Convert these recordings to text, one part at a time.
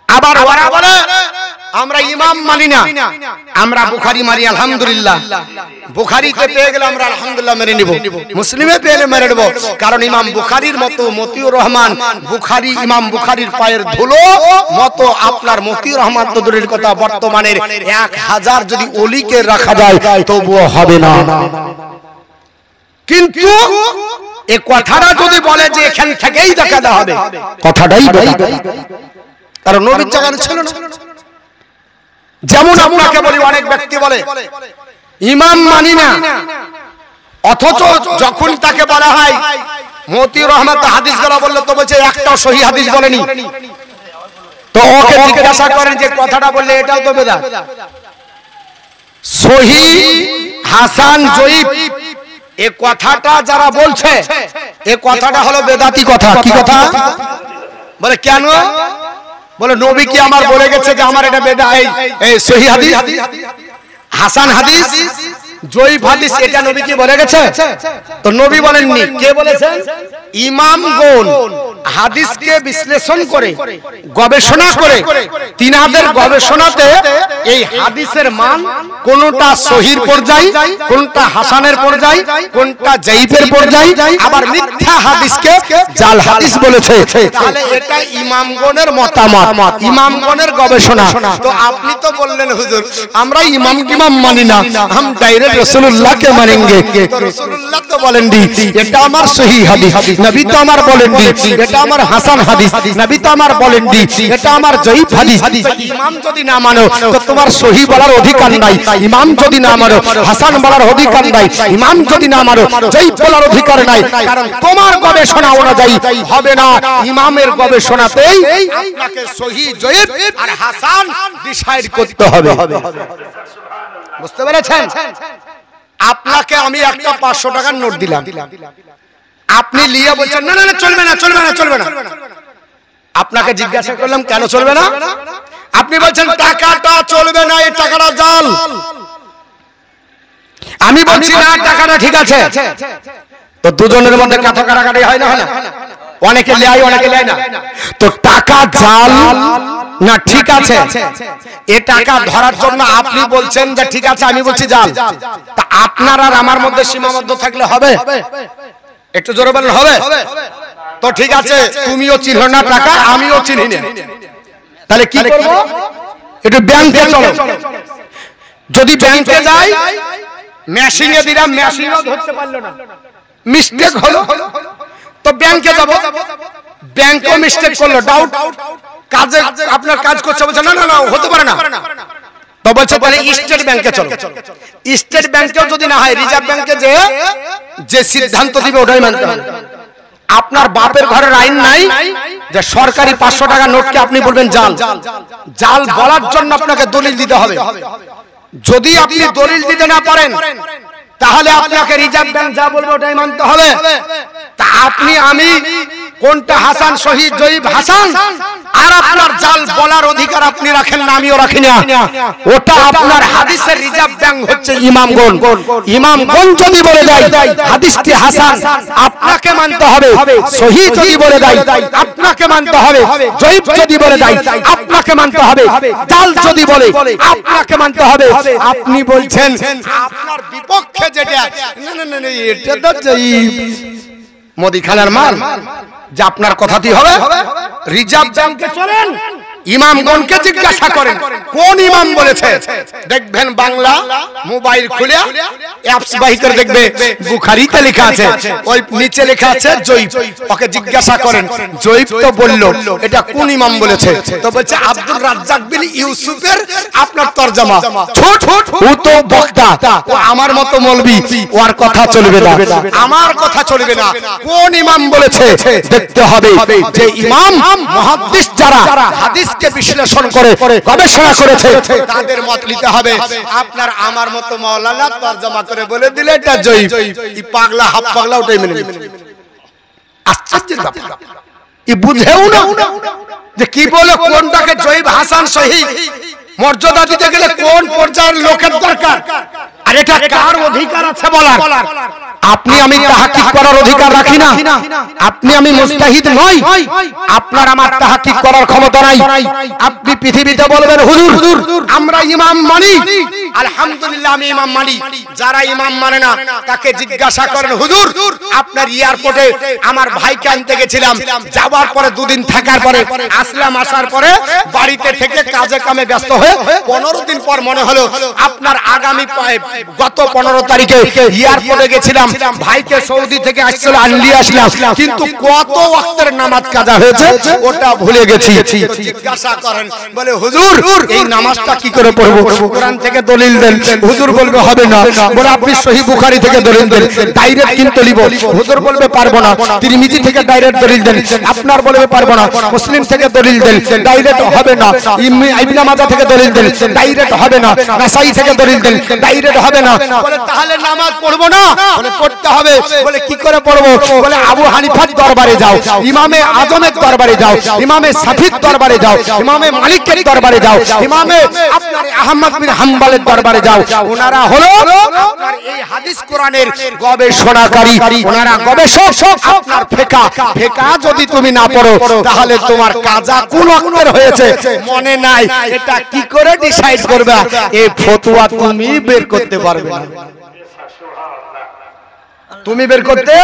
আবার ওরা বলে আমরা ইমাম মানি না, আমরা বুখারী মানি। আলহামদুলিল্লাহ, বুখারীতে পেয়ে গেলে আমরা আলহামদুলিল্লাহ মেনে নিব, মুসলিমে পেলে মেনে নেব। কারণ ইমাম বুখারীর মতো মতিউর রহমান বুখারী, ইমাম বুখারীর পায়ের ধুলো মতো আপনার মতিউর রহমান তো দূরের কথা, বর্তমানের 1000 যদি ওলিকে রাখা যায় তবুও হবে না। কিন্তু এই কথাটা যদি বলে যে এখান থেকেই দেখাতে হবে, কথাটাই বলে, কারণ নবীর জায়গা ছিল না। যেমন আপনাকে বলি, অনেক ব্যক্তি বলে ইমাম মানি না, অথচ যখন তাকে বলা হয় মতিউর রহমান হাদিস গুলো বললো, তো বলছে একটাও সহি হাদিস বলেনি। তো ওকে জিজ্ঞাসা করেন যে কথাটা বললে এটাও তো বেদাত। সহি, হাসান, জয়ীফ এই কথাটা যারা বলছে এই কথাটা হলো বেদাতি কথা। কি কথা বলে? কেন বলে নবী কি আমার বলে গেছে যে আমার এটা বেদাত, এই সহি হাদিস, হাসান হাদিস, জয়ীফ হাদিস, এটা নবী কি বলে গেছে? তো নবী বলেননি। কে বলেছেন? ইমামগণ হাদিসকে বিশ্লেষণ করে, গবেষণা করে, তিনাদের গবেষণাতে এই হাদিসের মান কোনটা সহির পর্যায়, কোনটা হাসানের পর্যায়, কোনটা জয়ীফের পর্যায়, আবার মিথ্যা হাদিসকে জাল হাদিস বলেছে। তাহলে এটা ইমামগণের মতামত, ইমামগণের গবেষণা। তো আপনি তো বললেন হুজুর আমরা ইমাম কিমাম মানি না, हम डायरेक्ट रसूलुल्लाह के मानेंगे। तो रसूलुल्लाह तो बोलें दी এটা আমার সহি হাদিস, নবী তো আমার বলেন দি এটা আমার হাসান হাদিস, নবী তো আমার বলেন দি এটা আমার জয়ীফ হাদিস। ইমাম যদি না মানো তো তোমার সহি বলার অধিকার নাই, ইমাম যদি না মানো হাসান বলার অধিকার নাই, ইমাম যদি না মানো জয়ীফ বলার অধিকার নাই। কারণ তোমার গবেষণা অনুযায়ী হবে না, ইমামের গবেষণাতেই আপনাকে সহি, জয়ীফ আর হাসান ডিসাইড করতে হবে। বুঝতে পেরেছেন? আপনাকে আমি একটা 500 টাকার নোট দিলাম, আপনি নিয়ে বলছেন না না না চলবে না, চলবে না, চলবে না। আপনাকে জিজ্ঞাসা করলাম কেন চলবে না? আপনি বলছেন টাকাটা চলবে না, এই টাকাটা জাল। আমি বলছি না টাকাটা ঠিক আছে। তো দুজনের মধ্যে কথা কাটাকাটি হয় না, হয় না? অনেকে লেয়, অনেকে লেয় না। তো টাকা জাল না ঠিক আছে, এ টাকা ধরার জন্য আপনি বলছেন যে ঠিক আছে, আমি বলছি জাল। তা আপনার আর আমার মধ্যে সীমাবদ্ধ থাকলে হবে? একটু জোরে বলেন হবে? তো ঠিক আছে, তুমিও চিনো না টাকা, আমিও চিনি না, তাহলে কি করব? একটু ব্যাংকে চলো। যদি ব্যাংকে যাই, মেশিনে দিলাম, মেশিনও ধরতে পারলো না, মিস্টেক হলো, তো ব্যাংকে যাব, ব্যাংকও মিস্টেক করলো, ডাউট, কাজে আপনার কাজ করছে, বলছে না না না হতে পারে না। তো বলছে তাহলে স্টেট ব্যাংকে চলো। স্টেট ব্যাংকেও যদি না হয়, রিজার্ভ ব্যাংকে যে সিদ্ধান্ত দিবে ওটাই মানতে হবে। আপনার বাপের ঘরের আইন নাই যে সরকারি 500 টাকা নোটকে আপনি বলবেন জাল। জাল বলার জন্য আপনাকে দলিল দিতে হবে। যদি আপনি দলিল দিতে না পারেন তাহলে আপনাকে রিজার্ভ ব্যাংক যা বলবে ওটাই মানতে হবে। তা আপনি আমি কোনটা হাসান, সহি, জয়ীফ, হাসান, আর আপনার জাল বলার অধিকার আপনি রাখেন না, আমিও রাখি না। ওটা আপনার হাদিসের রিজার্ভ ব্যাংক হচ্ছে ইমামগণ। ইমামগণ যদি বলে দেয় হাদিসটি হাসান, আপনাকে মানতে হবে। সহি যদি বলে দেয় আপনাকে মানতে হবে। জয়ীফ যদি বলে দেয় আপনাকে মানতে হবে। জাল যদি বলে আপনাকে মানতে হবে। আপনি বলছেন আপনার বিপক্ষে যেটা, না না না এটা তো জয়ীফ, মুদিখানার মাল, যে আপনার কথাটি হবে। রিজার্ভ ব্যাংকে চলেন, ইমামগণকে জিজ্ঞাসা করেন কোন ইমাম বলেছে। দেখবেন বাংলা মোবাইল খুলে অ্যাপস বাই করে দেখবে বুখারীতে লেখা আছে, ওই নিচে লেখা আছে জয়ীফ। ওকে জিজ্ঞাসা করেন জয়ীফ তো বললো, এটা কোন ইমাম বলেছে? তো বলছে আব্দুল রাজ্জাক বিন ইউসুফের আপনার তরজমা। ছোট ও তো বক্তা, ও আমার মতো মৌলবি, ওর কথা চলবে না, আমার কথা চলবে না। কোন ইমাম বলেছে দেখতে হবে। যে ইমাম মুহাদ্দিস যারা হাদিস কে বিশ্লেষণ করে গবেষণা করেছে তাদের মত নিতে হবে। আপনার আমার মতো মাওলানা তরজমা করে বলে দিলে এটা জয়ীফ, এই পাগলা হাফ পাগলা ওটাই মেনে নেবে। আশ্চর্যের ব্যাপার, এই বুঝেও না যে কি বলে কোনটাকে জয়ীফ, হাসান, সহিহ মর্যাদা দিতে গেলে কোন পর্যায়ের লোকের দরকার, আর এটা কার অধিকার আছে বলার? আপনি আমি তাহকিক করার অধিকার রাখি না, আপনি আমি মুস্তাহিদ নই, আপনার আমার তাহকিক করার ক্ষমতা নাই। আপনি পৃথিবীতে বলবেন হুজুর আমরা ইমাম মানি, আলহামদুলিল্লাহ আমি ইমাম মানি। যারা ইমাম মানে না তাকে জিজ্ঞাসা করেন, হুজুর আপনার এয়ারপোর্টে আমার ভাইকে আনতে গেছিলাম, যাওয়ার পরে দুদিন থাকার পরে আসলাম, আসার পরে বাড়িতে থেকে কাজে কামে ব্যস্ত হয়ে 15 দিন পর মনে হলো আপনার আগামী গত 15 তারিখে এয়ারপোর্টে গেছিলাম, ভাইকে সৌদি থেকে আসছিল আনলি আসলাম, কিন্তু কত ওয়াক্তের নামাজ কাজা হয়েছে ওটা ভুলে গেছি। জিজ্ঞাসা করেন, বলে হুজুর এই নামাজটা কি করে পড়বো? কোরআন থেকে দলিল দেন। হুজুর বলবে হবে না। বলে আপনি সহিহ বুখারী থেকে দলিল দেন, ডাইরেক্ট কিন্তু লিব। হুজুর বলবে পারবো না। তিরমিজি থেকে ডাইরেক্ট দলিল দেন, আপনার বলবে পারবো না। মুসলিম থেকে দলিল দেন, ডাইরেক্ট হবে না। ইবনে মাজাহ থেকে দলিল দেন, ডাইরেক্ট হবে না। নাসাই থেকে দলিল দেন, ডাইরেক্ট হবে না। বলে তাহলে নামাজ পড়বো না? বলে পড়তে হবে। বলে কি করে পড়বো? বলে আবু হানিফার দরবারে যাও, ইমামে আজমের দরবারে যাও, ইমামে শাফির দরবারে যাও, ইমামে মালিকের দরবারে যাও, ইমামে আপনার আহমদ বিন হাম্বলের দরবারে যাও। ওনারা হলো আপনার এই হাদিস কোরআনের গবেষণাকারী, ওনারা গবেষক। আপনার ফিকহ যদি তুমি না পড়ো তাহলে তোমার কাজা কোন অক্ষর হয়েছে মনে নাই, এটা কি করে ডিসাইড করবে? এই ফতোয়া তুমি বের করতে পারবে না, তুমি বের করতে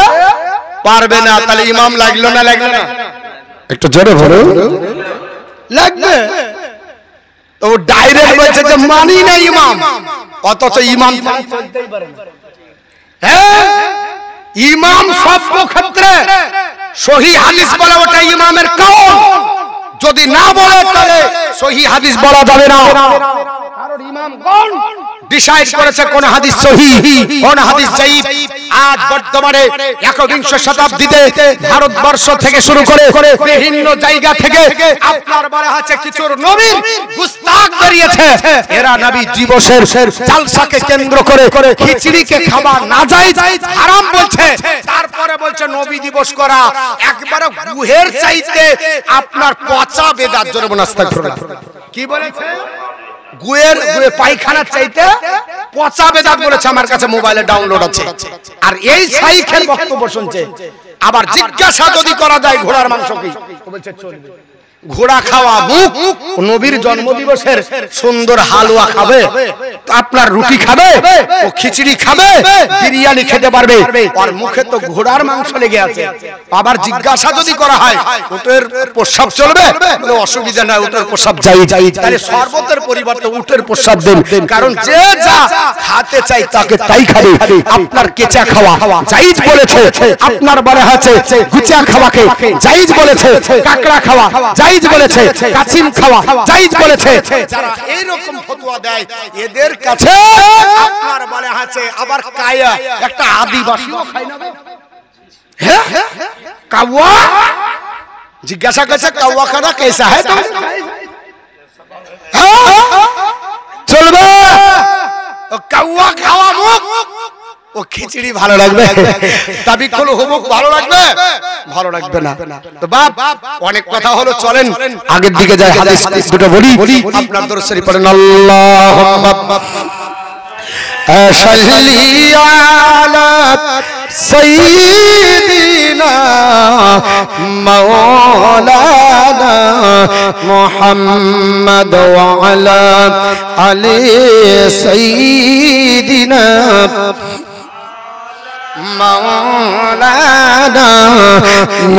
পারবে না। তাহলে ইমাম লাগলো না লাগলো না? একটু জোরে বলো, লাগবে। তো ডাইরেক্ট বলছে যে মানি না ইমাম, অথচ ইমাম চলতেই পারে না। হ্যাঁ, ইমাম সব ক্ষেত্রে সহিহ হাদিস বলে ওটা ইমামের কাউল, যদি না বলে তাহলে সহিহ হাদিস বলা যাবে না। কারণ ইমাম কোন ডিসাইড করেছে কোন হাদিস সহিহ কোন হাদিস যায়িফ। আজ বর্তমানে 21শ শতাব্দীতে ভারতবর্ষ থেকে শুরু করে বিভিন্ন জায়গা থেকে আপনার বলা আছে কিছু নবীর গুস্তাখ বেরিয়েছে। এরা নবী দিবসের জালসাকে কেন্দ্র করে খিচুড়িকে খাওয়া নাজায়েজ হারাম বলছে, তারপরে বলছে নবী দিবস করা একবারে গুহের চাইতে আপনার পচা বেদাত। জোরে বলুন আস্তাগফিরুল্লাহ। কি বলেছে? গুয়ের পায়খানার চাইতে পচা বেদাত বলেছে। আমার কাছে মোবাইলে ডাউনলোড আছে। আর এই শাইখের বক্তব্য শুনছে। আবার জিজ্ঞাসা যদি করা যায় ঘোড়ার মাংস কি, বলছে চলবে। ঘোড়া খাওয়া মুখ, নবীর জন্মদিবসের সুন্দর হালুয়া খাবে, আপনার রুটি খাবে, ও খিচুড়ি খাবে, বিরিয়ানি খেতে পারবে, আর মুখে তো ঘোড়ার মাংস লেগে আছে। আবার জিজ্ঞাসা যদি করা হয় উটের প্রস্রাব চলবে, বলে অসুবিধা নাই, উটের প্রস্রাব যাই। তাহলে শরবতের পরিবর্তে উটের প্রস্রাব দেন, কারণ যে যা খাতে চাই তাকে তাই খাবে। আপনার কেঁচা খাওয়া জায়েজ বলেছে, আপনার বলা আছে গুচা খাওয়াকে জায়েজ বলেছে, কাকড়া খাওয়া জায়েজ বলেছে, কাছিম খাওয়া জায়েজ বলেছে। যারা এই রকম ফতোয়া দেয় এদের কাছে আপনার বলা আছে আবার কায়া একটা আদিবাসীও খায় না। হ্যাঁ, কাওয়া জিজ্ঞাসা করছে কাওয়া খানা कैसा है? চলবে কাওয়া খাওয়া মুখ, ও খিচুড়ি ভালো লাগবে, দাবি কোন হুবুক ভালো লাগবে? ভালো লাগবে না। তো বাপ অনেক কথা হলো, চলেন আগের দিকে যাই। হাদিস দুটো বলি, আপনার দরুদ শরীফ পড়েন। আল্লাহুম্মা সাল্লি আলা সাইয়্যিদিনা মাওলানা মুহাম্মদ ওয়া আলা আলি সাইয়্যিদিনা মাওলানা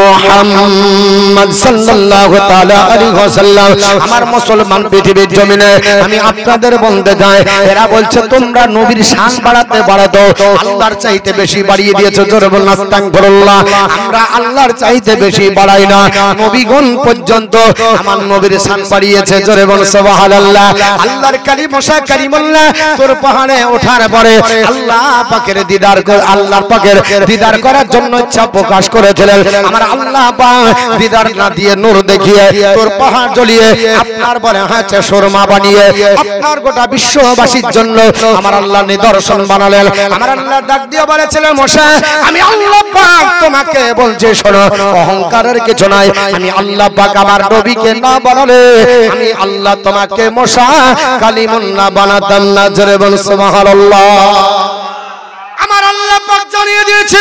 মুহাম্মদ সাল্লাল্লাহু তাআলা আলাইহি ওয়াসাল্লাম। আমার মুসলমান পৃথিবীর জমিনে আমি আপনাদের বলতে যাই, এরা বলছে তোমরা নবীর শান বাড়াতে বাড়াতো, আল্লাহর চাইতে বেশি বাড়িয়ে দিয়েছো। জোরে বলুন আস্তাগফিরুল্লাহ। আমরা আল্লাহর চাইতে বেশি বাড়াই না, নবীগণ পর্যন্ত আমার নবীর শান বাড়িয়েছে। জোরে বলুন সুবহানাল্লাহ। আল্লাহর কালিমা কালিমুল্লাহ তোর পাহাড়ে ওঠার পরে আল্লাহ পাকের দিদার কর, আল্লাহ পাকের দিদার করার জন্য ইচ্ছা প্রকাশ করেছিলেন। আমার আল্লাহ পাক দিদার না দিয়ে নূর দেখিয়ে তোর পাহাড় জ্বলিয়ে আপনার বলে হচ্ছে শর্মা বানিয়ে আপনার গোটা বিশ্ববাসীর জন্য আমার আল্লাহ নিদর্শন বানালেন। আমার আল্লাহ ডাক দিয়ে বলেছিলেন মুসা আমি আল্লাহ পাক তোমাকে বলছি শোনো অহংকারের কিছু নাই। আমি আল্লাহ পাক আমার নবীকে না বানালে আমি আল্লাহ তোমাকে মুসা কালিমুল্লাহ বানাতাম না। জোরে বল সুবহানাল্লাহ। আমার আল্লাহ পাক জানিয়ে দিয়েছে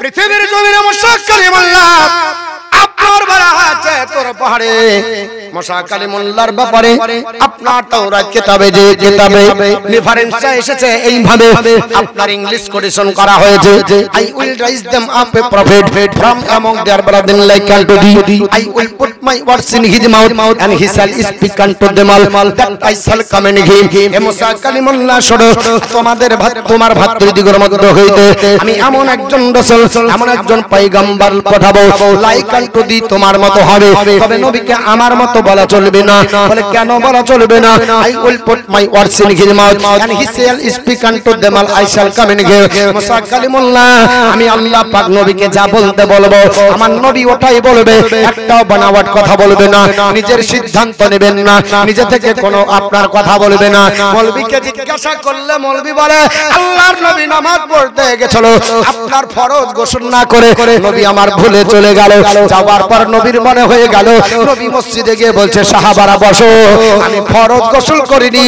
পৃথিবীর জমিনে মুসা কালিমুল্লাহ আপনার বলা আছে তোর পাহাড়ে মুসা কালিমুল্লাহর ব্যাপারে আপনার তাওরাত কিতাবে যে কিতাবে রেফারেন্সটা এসেছে এইভাবে আপনার ইংলিশ কোটেশন করা হয়েছে I will raise them up a prophet from among their brethren like unto thee I will put my words in his mouth and he shall speak unto them all that I shall command him. এ মুসা কালিমুল্লাহ শোনো তোমার ভাতৃদিগের মধ্যে হইতে আমি এমন একজন রাসূল এমন একজন পয়গম্বর পাঠাবো লাইক আনটু দি তোমার মতো হবে তবে নবীকে আমার মতো বলা চলবে না। বলে কেন বলা চলবে না? I will put my words in his mouth and he shall speak unto them all I shall command him. মুসা কালিমুল্লাহ আমি আল্লাহ পাক নবীকে যা বলতে বলবো আমার নবী ওটাই বলবে, একটাও বানাওয়াট কথা বলবে না, নিজের সিদ্ধান্ত নেবেন না, নিজে থেকে কোনো আপনার কথা বলবে না। মৌলবীকে জিজ্ঞাসা করলে মৌলবী বলে আল্লাহর নবী নামাজ পড়তে গেছিল আপনার ফরজ গোসল না করে নবী আমার ভুলে চলে গেল। যাওয়ার পর নবীর মনে হয়ে গেল নবী মসজিদে গিয়ে বলছে সাহাবারা বসো আমি ফরজ গোসল করিনি,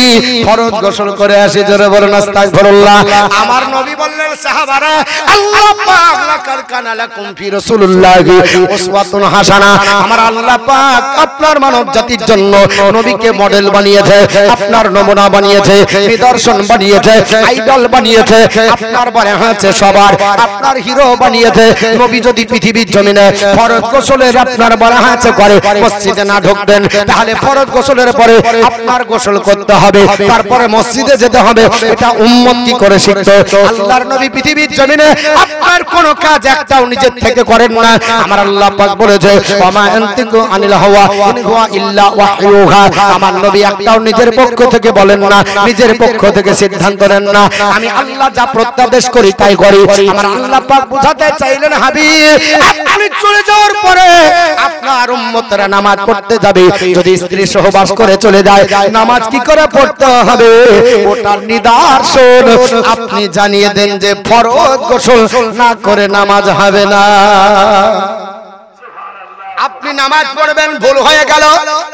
ফরজ গোসল করে আসি। জোরে বলুন আস্তাগফিরুল্লাহ। আমার নবী বললেন সাহাবারা আল্লাহ পাক লাকাদ কানা লাকুম ফি রাসূলিল্লাহি উসওয়াতুন হাসানা আমার আল্লাহ পাক আপনার মানব জাতির জন্য নবীকে মডেল বানিয়েছে, আপনার নমুনা বানিয়েছে, নিদর্শন বানিয়েছে, আইডল বানিয়েছে, আপনার বলে হচ্ছে সবার আপনার হিরো বানিয়েছে। নবী যদি পৃথিবীর জমিনে ফরজ গোসলের আপনার বলা হচ্ছে করে মসজিদে না ঢুকতেন তাহলে ফরজ গোসলের পরে আপনার গোসল করতে হবে, তারপরে মসজিদে যেতে হবে। এটা উম্মত কি করে শিখতো? আল্লাহর নবী পৃথিবীর জমিনে আপনার কোন কাজ একটাও নিজের থেকে করেন না। আমার আল্লাহ পাক বলেছে ওমা আনতিকু আনিল হাওয়া ইন হুয়া ইল্লা ওয়াহয়ুহা আমার নবী একটাও নিজের পক্ষ থেকে বলেন না, নিজের পক্ষ থেকে সিদ্ধান্ত নেন না। আমি আল্লাহ যা প্রত্যাদেশ করি তাই করি। আমার আল্লাহ পাক বুঝাতে চাইলেন হাবিব আপনি চলে যাওয়ার পরে আপনার উম্মতরা নামাজ পড়তে যাবে, যদি স্ত্রী সহবাস করে চলে যায় নামাজ কি করে পড়তে হবে ওটার নিদর্শন আপনি জানিয়ে দেন যে ফরজ গোসল না করে নামাজ হবে না। আপনি নামাজ পড়বেন ভুল হয়ে গেল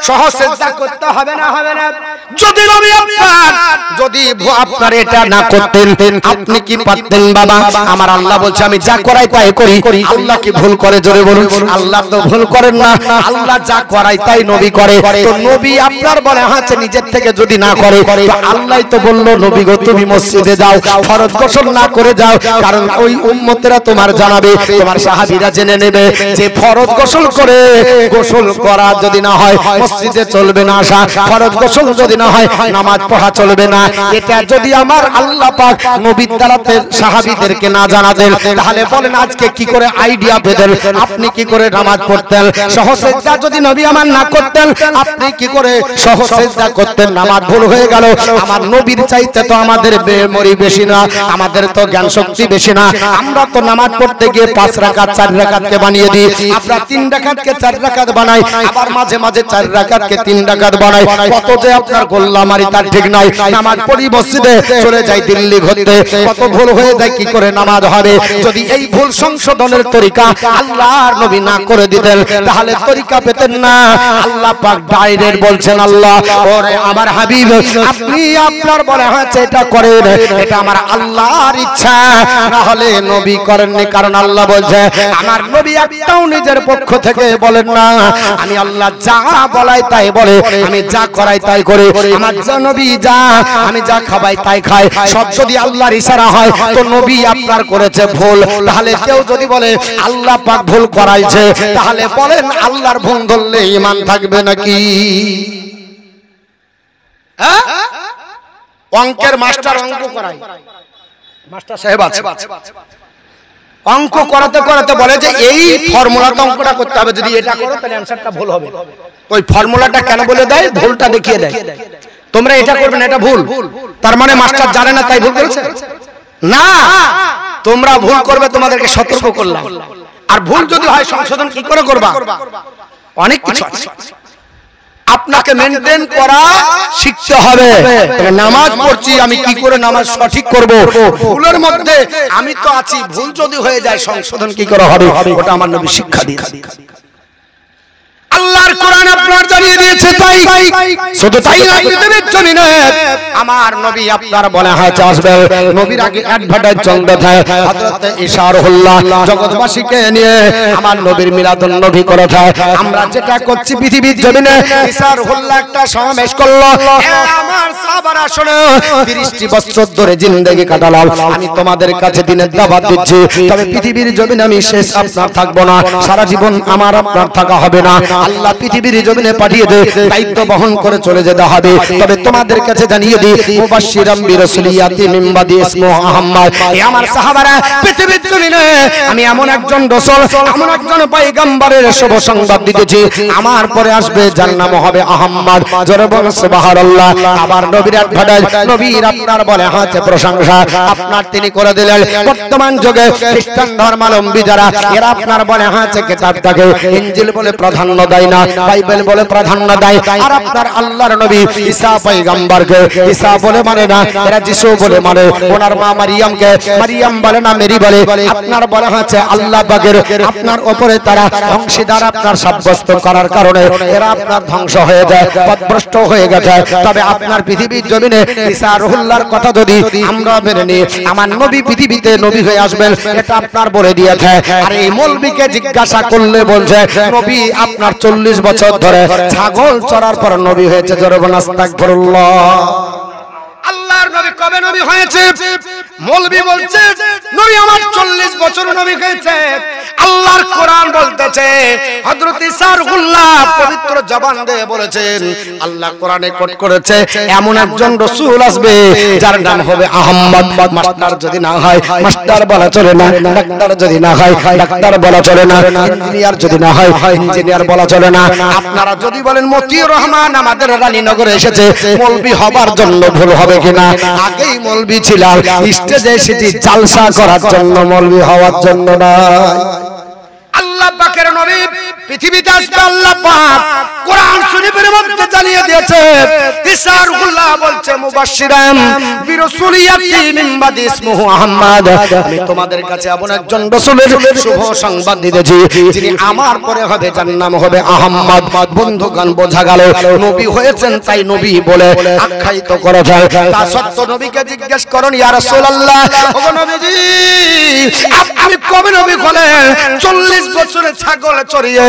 সহজ সিজদা করতে হবে না হবে না? যদি নবী যদি আপনার এটা না করতেন আপনি কি পারতেন বাবা? আমার আল্লাহ বলছে আমি যা করাই তাই করি। আল্লাহ কি ভুল করে? জোরে বলুন। আল্লাহ তো ভুল করেন না, আল্লাহ যা করাই তাই নবী করে। তো নবী আপনার বলে হচ্ছে নিজের থেকে যদি না করে তো আল্লাহই তো বললো নবী গো তুমি মসজিদে যাও ফরজ গোসল না করে যাও, কারণ ওই উম্মতেরা তোমার জানাবে, তোমার সাহাবীরা জেনে নেবে যে ফরজ গোসল করে গোসল করা যদি না হয় মসজিদে চলবে না আসা, ফরজ গোসল যদি না হয় নামাজ পড়া চলবে না। এটা যদি আমার আল্লাহ পাক নবীর দ্বারাতে সাহাবীদেরকে না জানাতেন তাহলে বলেন আজকে কি করে আইডিয়া পেতেন? আপনি কি করে নামাজ পড়তেন? সহজ সিজদা যদি নবী আমার না করতেন আপনি কি করে সহজ সিজদা করতেন? নামাজ ভুল হয়ে গেল। আমার নবীর চাইতে তো আমাদের মেমরি বেশি না, আমাদের তো জ্ঞান শক্তি বেশি না। আমরা তো নামাজ পড়তে গিয়ে 5 রাকাত 4 রাকাতকে বানিয়ে দিই, আমরা 3 রাকাতকে 4 রাকাত বানাই, আবার মাঝে মাঝে 4 রাকাতকে 3 রাকাত বানাই। কত যে আপনার গোল্লা মারি তার ঠিক নাই। নামাজ পড়ি মসজিদে চলে যাই দিল্লি ঘুরতে, কত ভুল হয়ে যায় কি করে নামাজ হবে? যদি এই ভুল সংশোধনের তরিকা আল্লাহর নবী না করে দিতেন তাহলে তরিকা পেতেন না। আল্লাহ পাক ডাইরেক্ট বলছেন আল্লাহ ওরে আমার হাবিব আপনি আপনার বলে হচ্ছে এটা করেন, এটা আমার আল্লাহর ইচ্ছা, না হলে নবী করেননি। কারণ আল্লাহ বলছে আমার নবী একটাও নিজের পক্ষ থেকে বলেন না, আমি আল্লাহ যা বলাই তাই বলে, আমি যা করাই তাই করে। আমার নবী যা আমি যা খাবাই তাই খাই, সব যদি আল্লাহর ইশারা হয় তো নবী আপনার করেছে ভুল। তাহলে কেউ যদি বলে আল্লাহ পাক ভুল করাইছে তাহলে বলেন আল্লাহর ভুল ধরলে ঈমান থাকবে নাকি? হ্যাঁ, অঙ্কের মাস্টার অঙ্ক করায়, মাস্টার সাহেব আছে, অঙ্ক করাতে করাতে বলে যে এই ফর্মুলাতে অঙ্কটা করতে হবে, যদি এটা করো তাহলে অ্যানসারটা ভুল হবে। ওই ফর্মুলাটা কেন বলে দেয়? ভুলটা দেখিয়ে দেয়, তোমরা এটা করবে না, এটা ভুল। তার মানে মাস্টার জানে না তাই ভুল করেছে না, তোমরা ভুল করবে, তোমাদেরকে সতর্ক করলাম। আর ভুল যদি হয় সংশোধন কি করে করবা? অনেক কিছু আছে, আপনাকে মেনটেন করা শিখতে হবে। নামাজ পড়ছি, আমি কি করে নামাজ সঠিক করব? ভুলের মধ্যে আমি তো আছি, ভুল যদি হয়ে যায় সংশোধন কি করে হবে? ওটা আমার নবী শিক্ষা দিয়েছে। আল্লাহর কোরআন আপনার জানিয়ে দিয়েছে। তাই শুধু তাই না, পৃথিবীর জমিনে আমার নবী আপনার বলে হয়েছে আসবে। নবীর আগে অ্যাডভার্টাইজ চলতে থাকে, হযরত ঈসা রুহুল্লাহ জগৎবাসীকে নিয়ে আমার নবীর মিলাদুন নবী করে থাকে। আমরা যেটা করছি পৃথিবীর জমিনে, ঈসা রুহুল্লাহ একটা সমাবেশ করলো, আমার সাহাবারা শোনো, 30টি বছর ধরে জিন্দেগি কাটালাম, আমি তোমাদের কাছে দিনের দাওয়াত দিচ্ছি, তবে পৃথিবীর জমিনে আমি শেষ আপনার থাকবো না, সারা জীবন আমার আপনার থাকা হবে না। আল্লাহ পৃথিবীর জমিনে পাঠিয়ে দে, দায়িত্ব বহন করে চলে যেতে হবে। তবে তোমাদের কাছে জানিয়ে দিই, মুবাশশিরাম বিরাসূলিয়াতি মিন বাদি ইসমুহু আহমদ। এই আমার সাহাবারা, পৃথিবীর জমিনে আমি এমন একজন রাসূল, এমন একজন পয়গম্বরের শুভ সংবাদ দিতেছি, আমার পরে আসবে, যার নাম হবে আহমদ। জোরে বলুন সুবহানাল্লাহ। আবার নবীর অ্যাডভার্টাইজ, নবীর আপনার বলে হচ্ছে প্রশংসা আপনার তিনি করে দিলেন। বর্তমান যুগে খ্রিস্টান ধর্মাবলম্বী যারা, এরা আপনার বলে হচ্ছে কিতাবটাকে ইনজিল বলে প্রাধান্য দেয় না, বাইবেল বলে প্রাধান্য দেয়। আর আপনার আল্লাহর নবী ঈসা পয়গম্বরকে ঈসা বলে মানে না, এরা যিশু বলে মানে। ওনার মা মারিয়ামকে মারিয়াম বলে না, মেরি বলে। আপনার বলা হচ্ছে আল্লাহ পাকের আপনার উপরে তারা অংশীদার আপনার সাব্যস্ত করার কারণে এরা আপনার ধ্বংস হয়ে যায়, পথভ্রষ্ট হয়ে গেছে। তবে আপনার পৃথিবীর জমিনে ঈসা রুহুল্লাহর কথা যদি আমরা মেনে নিই, আমার নবী পৃথিবীতে নবী হয়ে আসবেন, এটা আপনার বলে দিয়েছে। আর এই মৌলবীকে জিজ্ঞাসা করলে বলছে নবী আপনার 40 বছর ধরে ছাগল চড়ার পর নবী হয়েছে। জোরে বলুন আস্তাগফিরুল্লাহ। আল্লাহর নবী কবে নবী হয়েছে? মৌলবী বলছে নবী আমার 40 বছর নবী হয়েছে। আল্লাহর কোরআন বলতেছে, হযরত ঈসা রুহুল্লাহ পবিত্র জবান দিয়ে বলেছেন, আল্লাহ কোরআনে কোট করেছে, এমন একজন রাসূল আসবে যার নাম হবে আহমদ। মাস্টার যদি না হয় মাস্টার বলা চলে না, ডাক্তার যদি না হয় ডাক্তার বলা চলে না, ইঞ্জিনিয়ার যদি না হয় ইঞ্জিনিয়ার বলা চলে না। আপনারা যদি বলেন মতিউর রহমান আমাদের রানীনগরে এসেছে মৌলবী হবার জন্য, ভুল হবে কিনা? আগেই মৌলবী ছিলাম, স্টেজে এসেছি জালসা করার জন্য, মৌলবী হওয়ার জন্য না। আল্লাহ পাকের নবী পৃথিবীতে আসবে, আল্লাহ পাক কোরআন শরীফের মধ্যে জানিয়ে দিয়েছে। ঈসা রুহুল্লাহ বলছে মুবাশশিরাম বিরাসূলিয়াতি মিন বাদি ইসমুহু আহমদ, আমি তোমাদের কাছে এমন একজন রাসূলের শুভ সংবাদ দিতেছি, যিনি আমার পরে হবে, যার নাম হবে আহমদ। বন্ধুগণ, বোঝা গেল নবী হয়েছেন, তাই নবী বলে আখ্যায়িত করা যায়। তা সত্য নবীকে জিজ্ঞেস করুন, ইয়া রাসূলুল্লাহ, ও নবীজি আপনি কবে নবী হলেন? 40 বছরে ছাগল চড়িয়ে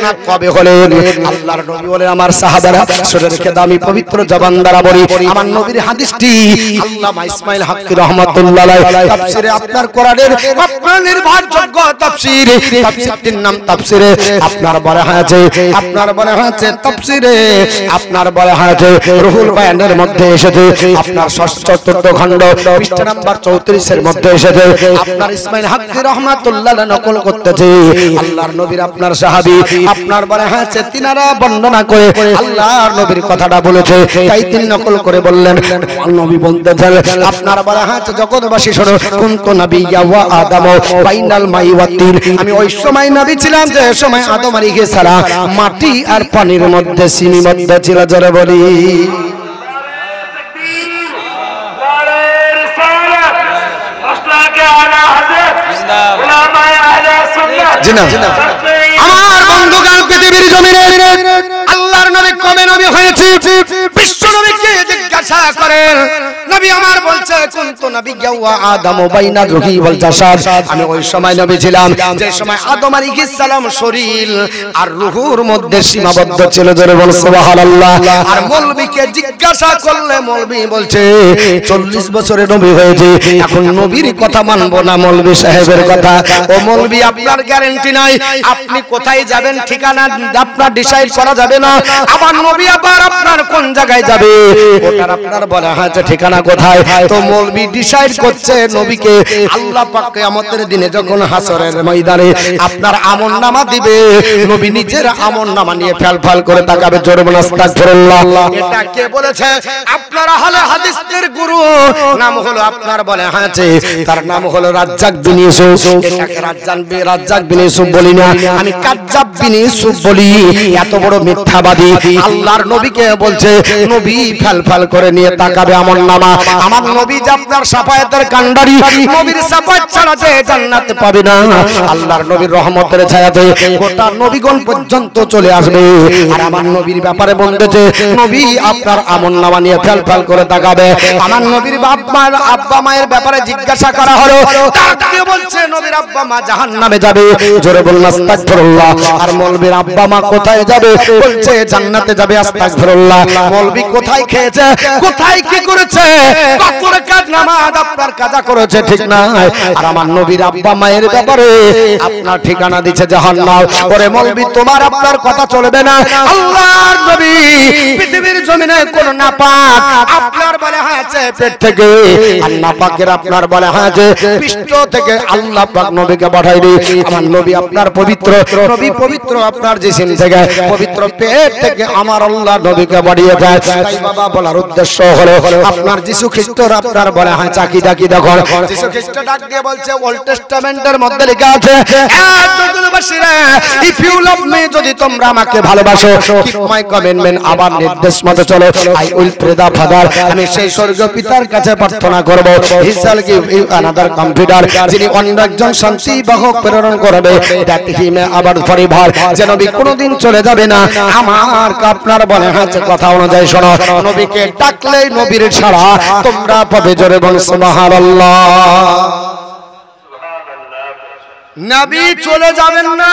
না, কবে হলেন? আল্লাহর নবী বলেন, আমার সাহাবারা শুনে রেখে দাও, আমি পবিত্র জবান দ্বারা বলি, আমার নবীর হাদিসটি আল্লামা ইসমাইল হাক্কি রাহমাতুল্লাহ আলাইহি তাফসিরে আপনার কোরআনের আপনার নির্ভরযোগ্য তাফসির, তাফসিরটির নাম তাফসিরে আপনার বলা হয়েছে, আপনার বলা হয়েছে তাফসিরে আপনার বলা হয়েছে রুহুল বায়ানের মধ্যে এসেছে, আপনার চতুর্থ খণ্ড পৃষ্ঠা নাম্বার 34 এর মধ্যে এসেছে। আপনার ইসমাইল হাক্কি রাহমাতুল্লাহ নকল করতেছে, আল্লাহর নবীর আপনার সাহাবী আপনার বলা হয়েছে তিনারা বর্ণনা করে আল্লাহর নবীর কথাটা বলেছে, তাই তিনি নকল করে বললেন। নবী বলতেছেন, আপনার বলা হয়েছে জগৎবাসী শোনো, কুনতু নাবিয়্যা ওয়া আদামু বাইনাল মাই ওয়াত তিন, আমি ওই সময় নবী ছিলাম যে সময় আদম আলাইহিস সালাম মাটি আর পানির মধ্যে সীমাবদ্ধ ছিল। জোরে বলি আমার বন্ধুগণ, পৃথিবীর জমিনে আল্লাহর নবী কবে নবী হয়েছে? বিশ্ব নবীকে জিজ্ঞাসা করেন, নবী আমার বলছে কুনতু নাবিয়্যা ওয়া আদামু বাইনা রূহি ওয়াল জাসাদ, আমি ওই সময় নবী ছিলাম যে সময় আদম আলাইহিস সালাম শরীর আর রূহুর মধ্যে সীমাবদ্ধ ছিল। জোরে বল সুবহানাল্লাহ। আর মৌলবীকে জিজ্ঞাসা করলে মৌলবী বলছে 40 বছরে নবী হয়েছে, এখন নবীর কথা মানবো না মৌলবী সাহেবের কথা। ও মৌলবী, আপনার গ্যারান্টি নাই, আপনি কোথায় যাবেন ঠিকানা আপনার ডিসাইড করা যাবে না। আবার নবী আবার আপনার কোন জায়গায় যাবে ওটার আপনার বলা হয়েছে ঠিকানা কোথায়? তো মৌলবি ডিসাইড করছে নবীকে আল্লাহ পাক কিয়ামতের দিনে যখন হাসরের ময়দানে আপনার আমলনামা দিবে, নবী নিজের আমলনামা নিয়ে ফাল করে তাকাবে, জোরে বলুন আস্তাগফিরুল্লাহ। এটা কে বলেছে? আপনার আহলে হাদিসের গুরু, নাম হলো আপনার বলে আছে, তার নাম হলো রাজ্জাক বিন ইউসুফ। এটাকে রাজ্জাক বিন ইউসুফ বলি না, আমি কাজ্জাব বিন ইউসুফ বলি। এত বড় মিথ্যাবাদী আল্লাহর নবীকে বলছে, নবী ফাল করে নিয়ে তাকাবে আমলনামা। আমার নবী যে আপনার শাফায়াতের কান্ডারি, নবীর শাফায়াত ছাড়া যে জান্নাতে পাবে না। আল্লাহর নবীর রহমতের ছায়াতে গোটা নবীগণ পর্যন্ত চলে আসবে। আর আমার নবীর ব্যাপারে বলতেছে, নবী আপনার আমলনামা নিয়ে ফাল করে তাকাবে। আমার নবীর আব্বা মায়ের ব্যাপারে জিজ্ঞাসা করা হলো, তাকে বলছে নবীর আব্বা মা জাহান্নামে যাবে, জোরে বলুন আস্তাগফিরুল্লাহ। আর মৌলবীর আব্বা মা কোথায় যাবে? বলছে জান্নাতে যাবে, আস্তাগফিরুল্লাহ। মৌলবী কোথায় খেয়েছে, কোথায় কি করেছে, কত রাকাত নামাজ আপনার কাজা করেছে, ঠিক না? আর আমার নবীর আব্বা মায়ের ব্যাপারে আপনার ঠিকানা দিচ্ছে জাহান্নাম। ওরে মৌলবী, তোমার আপনার কথা চলবে না। আল্লাহর নবী পৃথিবীর জমিনে কোন নাপাক আপনার বলে হয়েছে পেট থেকে, আর নাপাকের আপনার বলে হয়েছে পৃষ্ঠ থেকে আল্লাহ পাক নবীকে পাঠাইবে। আমার নবী আপনার পবিত্র, নবী পবিত্র আপনার জিসিম থেকে, পবিত্র পেট থেকে আমার আল্লাহ নবীকে বাড়িয়ে দেয়। তাই বাবা বলার উদ্দেশ্য হলো, আপনার যিশু খ্রিস্টর আপনার বলে হয় চাকি ডাকি দেখো, যিশু খ্রিস্ট ডাক দিয়ে বলছে, ওল্ড টেস্টামেন্টের মধ্যে লেখা আছে, ইফ ইউ লাভ মি, যদি তোমরা আমাকে ভালোবাসো, কিপ মাই কমান্ডমেন্ট, আবার নির্দেশ মতো চলো, I will pray the father, আমি সেই স্বর্গীয় পিতার কাছে প্রার্থনা করব, he shall give you another computer, যিনি অন্য একজন শান্তি বাহক প্রেরণ করবে, দ্যাট হি মে আবার ফরএভার, যে নবী কোনোদিন চলে যাবে না। আমার আপনার বলে আছে কথা অনুযায়ী শোনো, নবীকে ডাকলেই নবীর ছাড়া তোমরা পাবে, জোরে বল সুবহানাল্লাহ। নবী চলে যাবেন না,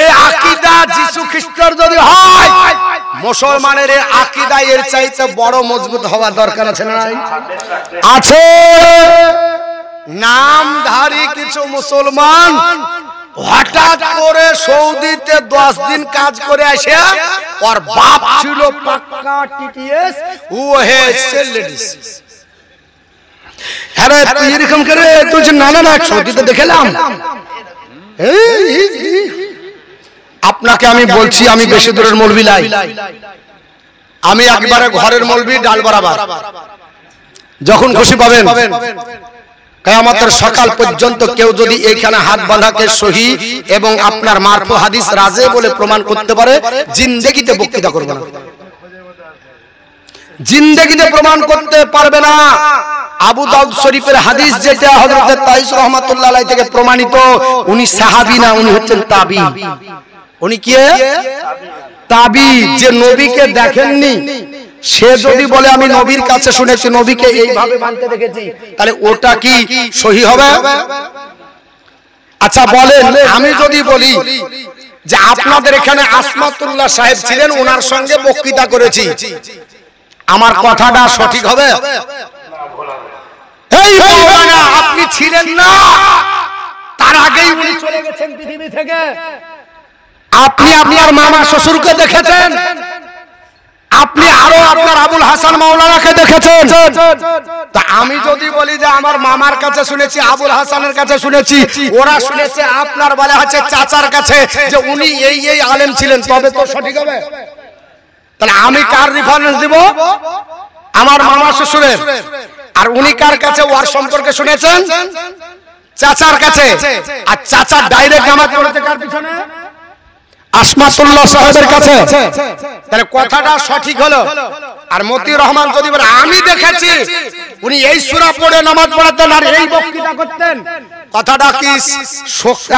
এই আকীদা যিশু খ্রিস্টের যদি হয়, মুসলমানের এই আকীদা এর চাইতে বড় মজবুত হওয়া দরকার আছে না? আছে। নামধারী কিছু মুসলমান হঠাৎ করে সৌদিতে 10 দিন কাজ করে আসে, ওর বাপ ছিল পাক্কা টিটিএস, ও হয়েছে লেডিস। আরে তুই এরকম করে তুই না সৌদিতে দেখলাম। আপনাকে আমি বলছি, আমি বেশি দূরের মৌলবি নাই, আমি একবারে ঘরের মৌলবি, ডাল বরাবর, যখন খুশি পাবেন। কিয়ামতের সকাল পর্যন্ত কেউ যদি এইখানে হাত বাঁধাকে সহি এবং আপনার মারফু হাদিস রাজে বলে প্রমাণ করতে পারে, জিন্দেগিতে বক্তৃতা করবে না, জিন্দেগিতে প্রমাণ করতে পারবে না। আবু দাউদ শরীফের হাদিস যেটা হযরত তাইস রাহমাতুল্লাহ আলাইহি থেকে প্রমাণিত, উনি সাহাবী না, উনি হচ্ছেন তাবী। উনি কি? তাবী। যে নবীকে দেখেননি সে যদি বলে আমি নবীর কাছে শুনেছি, নবীকে এইভাবে মানতে দেখেছি, তাহলে ওটা কি সহি হবে? আচ্ছা বলেন, আমি যদি বলি যে আপনাদের এখানে আসমাতুল্লাহ সাহেব ছিলেন, ওনার সঙ্গে বক্তৃতা করেছি, আমার কথাটা সঠিক হবে? এই মাওলানা আপনি ছিলেন না, তার আগেই উনি চলে গেছেন পৃথিবী থেকে, আপনি আপনার মামা শ্বশুরকে দেখেছেন, আপনি আরো আপনার আবুল হাসান মাওলানাকে দেখেছেন। তা আমি যদি বলি যে আমার মামার কাছে শুনেছি, আবুল হাসানের কাছে শুনেছি, ওরা শুনেছে আপনার বলা আছে চাচার কাছে যে উনি এই এই আলেম ছিলেন, তবে তো সঠিক হবে। তাহলে আমি কার রেফারেন্স দিব? আমার মামা শ্বশুরের। আর উনি কার কাছে ওর সম্পর্কে শুনেছেন? চাচার কাছে। আর চাচা ডাইরেক্ট নামাজ পড়েছে কার পিছনে? আসমাতুল্লাহ সাহেবের কাছে। তাহলে কথাটা সঠিক হলো। আর মতিউর রহমান যদি বলে আমি দেখেছি উনি এই সূরা পড়ে নামাজ পড়াতেন আর এই বক্তৃতা করতেন, কথাটা কি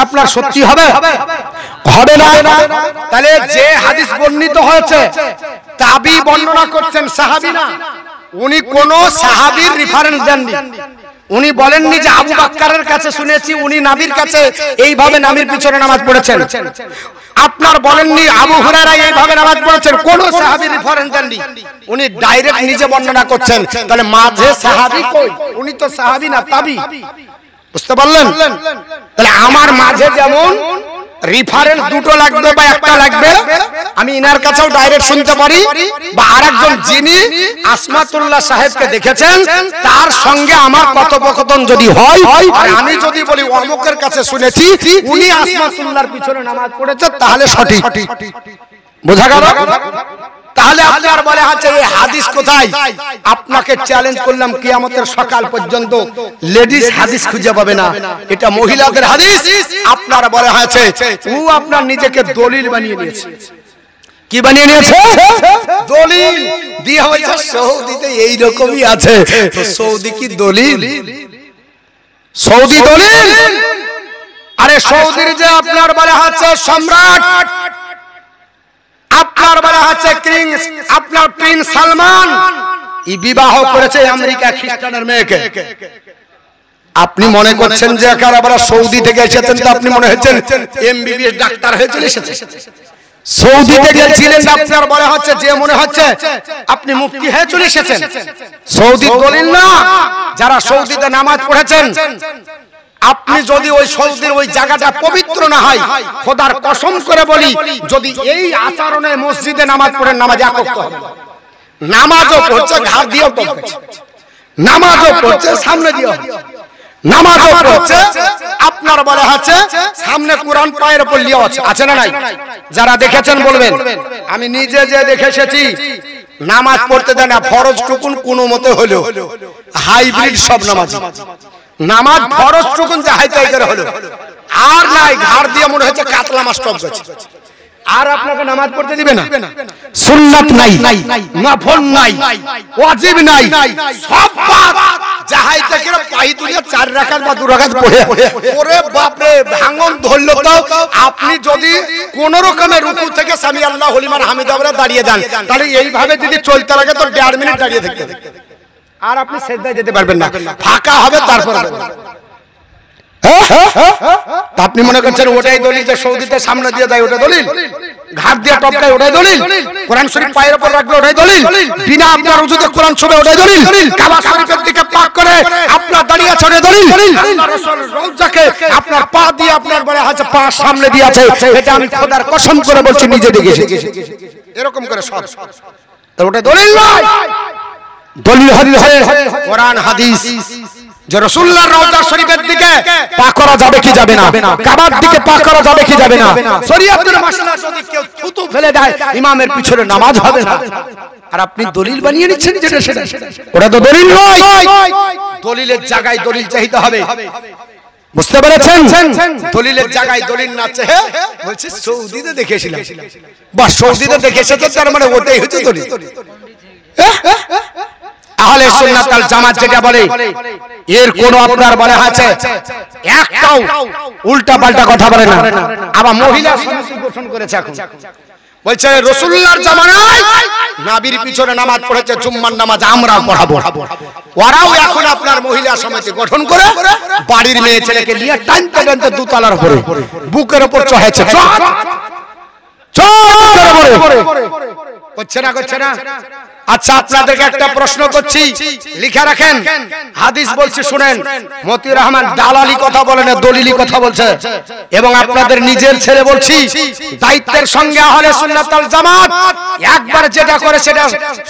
আপনার সত্যি হবে? হবে না। তাহলে যে হাদিস বর্ণিত হয়েছে তাবী বর্ণনা করছেন, সাহাবী না। উনি কোন সাহাবীর রেফারেন্স দেননি। উনি বলেননি যে আবু বকরের কাছে শুনেছি উনি নবীর কাছে এইভাবে নবীর পিছনে নামাজ পড়েছেন। আপনার বলেননি আবু হুরায়রা এইভাবে নামাজ পড়েছেন, কোন সাহাবী রেফারেন্স দেননি। উনি ডাইরেক্ট নিজে বর্ণনা করছেন। তাহলে মাঝে সাহাবী কই? উনি তো সাহাবী না, তাবী। বুঝতে পারলেন? তাহলে আমার মাঝে যেমন রেফারেন্স দুটো লাগবে বা একটা লাগবে, আমি ইনার কাছেও ডাইরেক্ট শুনতে পারি, বা আরেকজন যিনি আসমাতুল্লাহ সাহেবকে দেখেছেন তার সঙ্গে আমার কথোপকথন যদি হয়, আর আমি যদি বলি অমুকের কাছে শুনেছি উনি আসমাতুল্লাহর পিছনে নামাজ পড়েছে, তাহলে সঠিক। বোঝা গেল? তাহলে আপনার বলে আছে এই হাদিস কোথায়? আপনাকে চ্যালেঞ্জ করলাম কিয়ামতের সকাল পর্যন্ত লেডিস হাদিস খুঁজে পাবে না, এটা মহিলাদের হাদিস। আপনার বলে আছে ও আপনার নিজেকে দলিল বানিয়ে নিয়েছে। কি বানিয়ে নিয়েছে? দলিল দিয়ে হয়েছে সৌদিতে এই রকমই আছে, তো সৌদি কি দলিল? সৌদি দলিল? আরে সৌদির যে আপনার বলে আছে সম্রাট, আপনার বলা হচ্ছে আপনার প্রিন্স সালমান, এই বিবাহ করেছে আমেরিকা খ্রিস্টানের মেয়েকে। আপনি মনে করছেন যে একেবারে সৌদি থেকে এসেছেন, তো আপনি মনে হচ্ছেন এমবিবিএস ডাক্তার হয়ে চলে এসেছেন। সৌদিতে গেছিলেন আপনার বলা হচ্ছে যে মনে হচ্ছে আপনি মুফতি হয়ে চলে এসেছেন। সৌদি দলিল না। যারা সৌদিতে নামাজ পড়েছেন, আপনি যদি ওই সৌদির ওই জায়গাটা পবিত্র না হয়, খোদার কসম করে বলি, যদি এই আচরণে মসজিদে নামাজ পড়েন নামাজ এক ওয়াক্ত হবে। নামাজও পড়ছে ঘাড় দিয়েও টপকেছে, নামাজও পড়ছে সামনে দিয়েও, নামাজও পড়ছে আপনার বলা আছে সামনে কোরআন পায়ের উপর লিয়ে আছে, আছে না নাই? যারা দেখেছেন বলবেন। আমি নিজে যে দেখে এসেছি, নামাজ পড়তে দেয় না, ফরজ টুকুন কোনো মতে হলো, হাইব্রিড সব নামাজ, নামাজ ফরজ টুকুন যে হাইতাই করে হলো, আর নাই ঘাড় দিয়ে মনে হচ্ছে কাতলা মাছ টপ গেছে। আর আপনাকে নামাজ পড়তে দিবে না, সুন্নাত নাই, নফল নাই, ওয়াজিব নাই, সব বাদ জাহাইতে করে পাই তুলিয়ে 4 রাকাত বা 2 রাকাত পড়ে। ওরে বাপ রে, ভাঙন ধরলো তো। আপনি যদি কোন রকমের রুকু থেকে সামি আল্লাহু লিমান হামিদা বলে দাঁড়িয়ে যান, তাহলে এইভাবে যদি চলতে লাগে তো 1.5 মিনিট দাঁড়িয়ে থাকতে হবে, আর আপনি সিজদায় যেতে পারবেন না, ফাঁকা হবে। তারপর আপনি মনে করছেন ওটাই দলিল যে সৌদিতে সামনে দিয়ে যায় ওটা দলিল, ঘাট দিয়ে টপকায় ওটাই দলিল, কোরআন শরীফ পায়ের উপর রাখবে ওটাই দলিল, বিনা আপনার ওযুতে কোরআন ছুঁবে ওটাই দলিল, কাবা শরীফের দিকে পাক করে আপনার দাঁড়িয়ে আছে ওটাই দলিল, আল্লাহর রাসূল রওজাকে আপনার পা দিয়ে আপনার বলে আছে পা সামনে দিয়ে আছে, এটা আমি খোদার কসম করে বলছি, নিজে দেখেছি। এরকম করে সব ওটা দলিল নয়। দলিল হচ্ছে কোরআন হাদিস। যে রাসূলুল্লাহর রওজা শরীফের দিকে পা করা যাবে কি যাবে না, কাবার দিকে পা করা যাবে কি যাবে না, শরীয়তের মাসলা যদি কেউ থুতু ফেলে দেয় ইমামের পিছনে নামাজ হবে না, আর আপনি দলিল বানিয়ে নিচ্ছেন যেটা সেটা, ওটা তো দলিল নয়। দলিলের জায়গায় দলিল চাইতে হবে, বুঝতে পেরেছেন? দলিলের জায়গায় দলিল না চেয়ে বলছে সৌদিতে দেখেছিলাম, বা সৌদিতে দেখে এসেছে, তার মানে ওটাই হচ্ছে দলিল। আহলে সুন্নাত ওয়াল জামাত যেটা বলে, এর কোন আপনার বলা আছে একটাও উল্টা পাল্টা কথা বলে না। আবার মহিলা সমিতি গঠন করেছে, এখন বলছে রাসূলুল্লাহর জামানায় নবীর পিছনে নামাজ পড়েছে, জুম্মার নামাজ আমরাও পড়াবো। ওরাও এখন আপনার মহিলা সমিতি গঠন করে বাড়ির মেয়ে ছেলেকে নিয়ে টানতে টানতে দুতলার উপরে বুকের উপর চড়েছে, করছে না, করছে না। আচ্ছা, আপনাদেরকে একটা প্রশ্ন করছি, লিখে রাখেন। হাদিস বলছি শুনেন, মতিউর রহমান দালালি কথা বলে না, দলিলি কথা বলছে। এবং আপনাদের নিজের ছেলে বলছি, দায়িত্বের সঙ্গে আহলে সুন্নাত ওয়াল জামাত একবার যেটা করে সেটা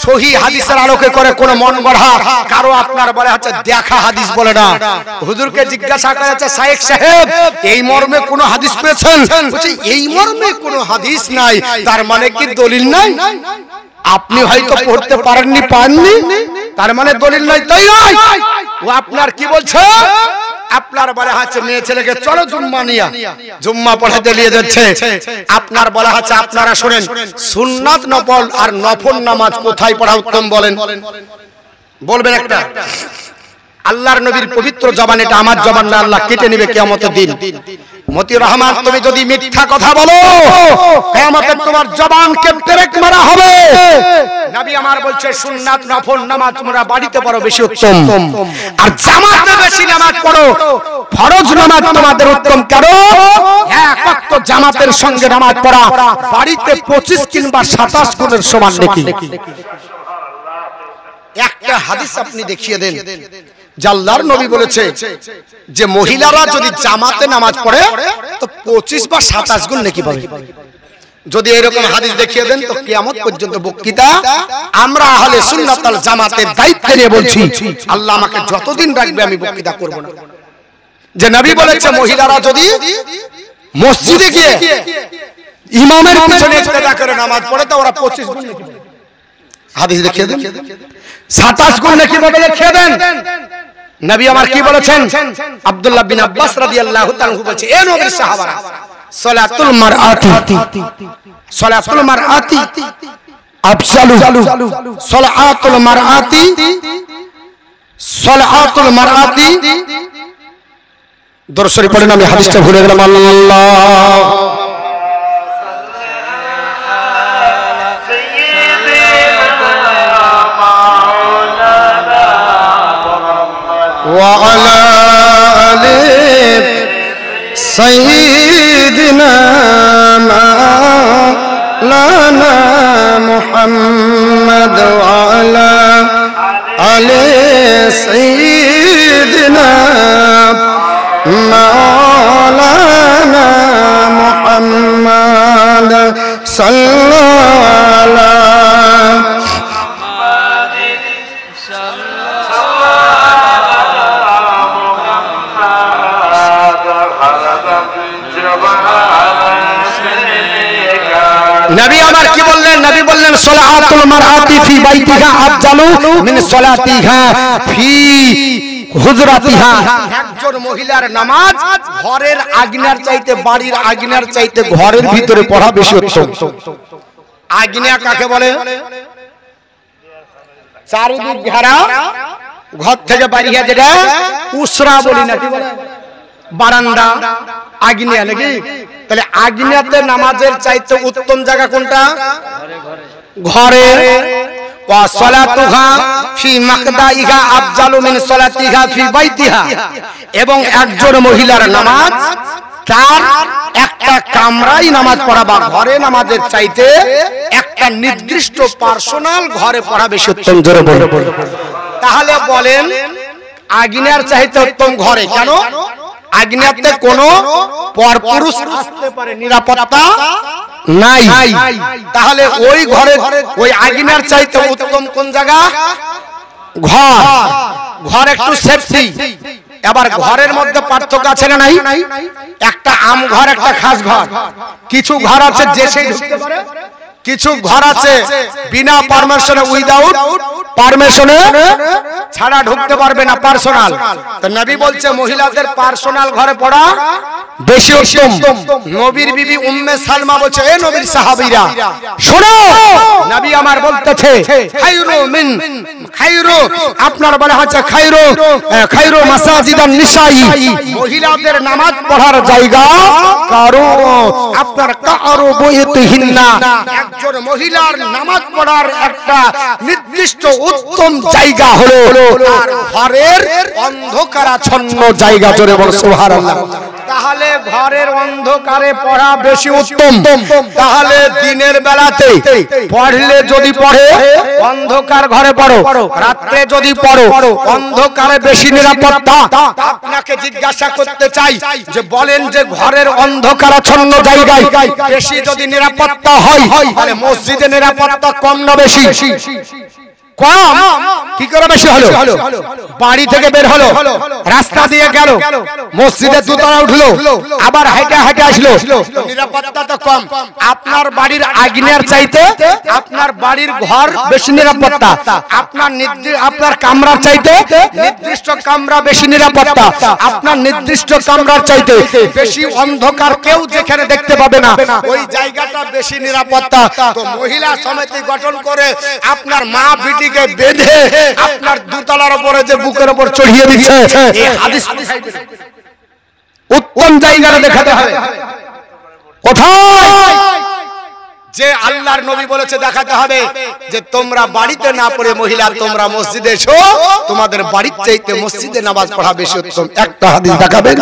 সহিহ হাদিসের আলোকে করে, কোন মন গড়া কারো আপনার বলে হচ্ছে দেখা হাদিস বলে না। হুজুরকে জিজ্ঞাসা করেছে শাইখ সাহেব এই মর্মে কোন হাদিস পেয়েছেন? বলছে এই মর্মে কোন হাদিস নাই, তার মানে কি দলিল নাই? আপনি হয়তো পড়তে পারেননি, পাননি, তার মানে দলিল নাই, তাই নয়। ও আপনার কি বলছে, আপনার বলা হচ্ছে মেয়ে ছেলেকে চলো জুম্মা নিয়া, জুম্মা পড়াতে নিয়ে যাচ্ছে। আপনার বলা হচ্ছে আপনারা শুনেন, সুন্নাত নফল আর নফল নামাজ কোথায় পড়া উত্তম বলেন? বলবেন একটা। আল্লাহর নবীর পবিত্র জবান, এটা আমার জবান না, আল্লাহ কেটে নেবে কিয়ামতের দিন। মতিউর রহমান, তুমি যদি মিথ্যা কথা বলো কিয়ামতে তোমার জবানকে ব্রেক মারা হবে। নবী আমার বলছে সুন্নাত নফল নামাজ তোমরা বাড়িতে পড়ো বেশি উত্তম, আর জামাতে বেশি নামাজ পড়ো। ফরজ নামাজ তোমাদের উত্তম, কারণ এক ওয়াক্ত জামাতের সঙ্গে নামাজ পড়া বাড়িতে 25 কিংবা 27 গুণের সমান নাকি। একটা হাদিস আপনি দেখিয়ে দেন আল্লাহর নবী বলেছে যে মহিলারা যদি জামাতে নামাজ পড়ে তো 25 বা 27 গুণ নেকি পাবে। যদি এরকম হাদিস দেখিয়ে দেন তো কিয়ামত পর্যন্ত বক্তৃতা আমরা আহলে সুন্নাত ওয়াল জামাতের দায়িত্ব নিয়ে বলছি, আল্লাহ আমাকে যতদিন রাখবে আমি বক্তৃতা করব না। যে নবী বলেছে মহিলারা যদি মসজিদে গিয়ে ইমামের পিছনে ইক্তেদা করে নামাজ পড়ে তো ওরা 25 গুণ নেকি পাবে। হাদিস দেখিয়ে দেন 27 গুণ নেকি পাবে দেখিয়ে দেন। নবী আমার কি বলেছেন? আব্দুল্লাহ বিন আব্বাস রাদিয়াল্লাহু তাআলা বলছে, এ নবীর সাহাবারা, সালাতুল মারআতি আফসালু সালাতুল মারআতি দরুদ শরীফ পড়েন। আমি হাদিসটা ভুলে গেলাম। আল্লাহ وعلى آل سيدنا مولانا محمد وعلى آل سيدنا مولانا محمد صلى الله নবী আমার কি বললেন? নবী বললেন সালাতুল মারআতি ফি বাইতিহা আফজালু মিন সালাতিহা ফি হুজরাতিহা। একজন মহিলার নামাজ ঘরের আগিনার চাইতে, বাড়ির আগিনার চাইতে ঘরের ভিতরে পড়া বেশি উত্তম। আগিনা কাকে বলে? চারিদিক ঘেরা, ঘর থেকে বাইরে যেটা উসরা বলি না, কি বলে? বারান্দা, আগিনা নাকি? তাহলে আগিনাতে নামাজের চাইতে উত্তম জায়গা কোনটা? ঘরে। ওয়া সালাতুহা ফি মাকদাইহা আফজালু মিন সালাতিহা ফি বাইতিহা। এবং একজন মহিলার নামাজ তার একটা কামরায় নামাজ পড়া বা ঘরে নামাজের চাইতে একটা নির্দিষ্ট পার্সোনাল ঘরে পড়া বেশি উত্তম। জোরে বলুন। তাহলে বলেন আগিনার চাইতে উত্তম ঘরে। কেন? আগিনাতে কোনো পরপুরুষ আসতে পারে, নিরাপত্তা নাই। তাহলে ওই ঘরে ওই আগিনার চাইতে উত্তম কোন জায়গা? ঘর। ঘর একটু সেফটি। এবার ঘরের মধ্যে পার্থক্য আছে না নাই? একটা আম ঘর, একটা খাস ঘর। কিছু ঘর আছে যে সেই ঢুকতে পারে, কিছু ঘর আছে বিনা পারমিশনে, উইদাউট পারমিশনে ছাড়া ঢুকতে পারবে না, পার্সোনাল। তো নবী বলছে মহিলাদের পার্সোনাল ঘরে পড়া বেশি উত্তম। নবীর বিবি উম্মে সালমা বলছে, এ নবীর সাহাবীরা শোনো, নবী আমার বলতেছে খায়রু মিন খায়রু, আপনার বলা হচ্ছে খায়রু মাসাজিদান নিসাই, মহিলাদের নামাজ পড়ার জায়গা কারো আপনার কারো বইতিহিন্না। একজন মহিলার নামাজ পড়ার একটা নির্দিষ্ট উত্তম জায়গা হলো তার ঘরের অন্ধকারাচ্ছন্ন জায়গা। জোরে বল সুবহানাল্লাহ। তাহলে ঘরের অন্ধকারে পড়া বেশি উত্তম। তাহলে দিনের বেলাতে পড়লে যদি পড়ে অন্ধকার ঘরে পড়ো, রাতে যদি পড়ো অন্ধকারে বেশি নিরাপত্তা। আপনাকে জিজ্ঞাসা করতে চাই যে বলেন যে ঘরের অন্ধকারাচ্ছন্ন জায়গায় বেশি যদি নিরাপত্তা হয় তাহলে মসজিদে নিরাপত্তা কম না বেশি? কম। কি করে বেশি হলো? বাড়ি থেকে বের হলো, রাস্তা দিয়ে গেল, মসজিদে দুতলা উঠলো, আবার হাঁটা হাঁটা আসলো, নিরাপত্তা তো কম। আপনার বাড়ির আগিনার চাইতে আপনার বাড়ির ঘর বেশি নিরাপত্তা। আপনার কামরার চাইতে নির্দিষ্ট কামরা বেশি নিরাপত্তা। আপনার নির্দিষ্ট কামরার চাইতে বেশি অন্ধকার, কেউ যেখানে দেখতে পাবে না, ওই জায়গাটা বেশি নিরাপত্তা। তো মহিলা সমিতি গঠন করে আপনার মা বিটিকে বেঁধে আপনার দুতলার উপরে যে বুকের উপর চড়িয়ে দিচ্ছে, এই হাদিস উত্তম জায়গাটা দেখাতে হবে। কোথায়? যে আল্লাহর নবী বলেছে দেখাতে হবে যে তোমরা বাড়িতে না পড়ে মহিলা তোমরা মসজিদে এসো, তোমাদের বাড়ির চাইতে মসজিদে নামাজ পড়া বেশি উত্তম। একটা হাদিস দেখাবেন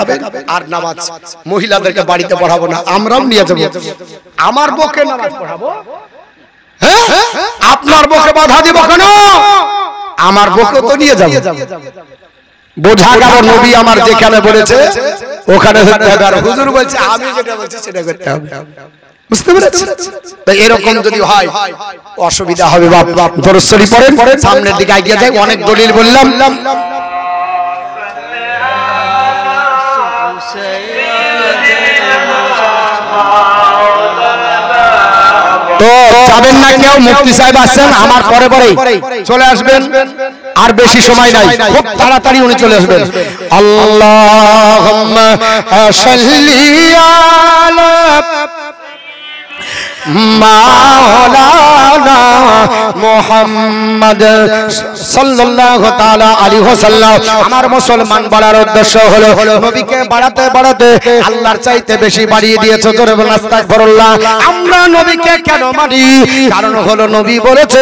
আর নামাজ মহিলাদেরকে বাড়িতে পড়াবো না, আমরাও নিয়ে যাবো। আমার বউকে নামাজ পড়াবো, হ্যাঁ? আপনার বউকে বাধা দিব কেন? আমার বউকে তো নিয়ে যাবো। বোঝা গেল নবী আমার যেখানে বলেছে ওখানে হতে হবে, আর হুজুর বলছে আমি যেটা বলছি সেটা করতে হবে। বুঝতে পেরেছেন? তো এরকম যদি হয় অসুবিধা হবে। বাপ দরুদ শরীফ পড়েন, সামনের দিকে এগিয়ে যাই। অনেক দলিল বললাম, তো যাবেন না কেউ। মুফতি সাহেব আসছেন, আমার পরে পরেই চলে আসবেন, আর বেশি সময় নাই, খুব তাড়াতাড়ি উনি চলে আসবেন। আল্লাহুম্মা সাল্লি আলা মাওলানা মুহাম্মদ সাল্লাল্লাহু তাআলা আলাইহি ওয়াসাল্লাম। আমার মুসলমান বলার উদ্দেশ্য হলো নবীকে বাড়াতে বাড়াতে আল্লাহর চাইতে বেশি বাড়িয়ে দিয়েছে। জোরে বলুন আস্তাগফিরুল্লাহ। আমরা নবীকে কেন মানি? কারণ হলো নবী বলেছে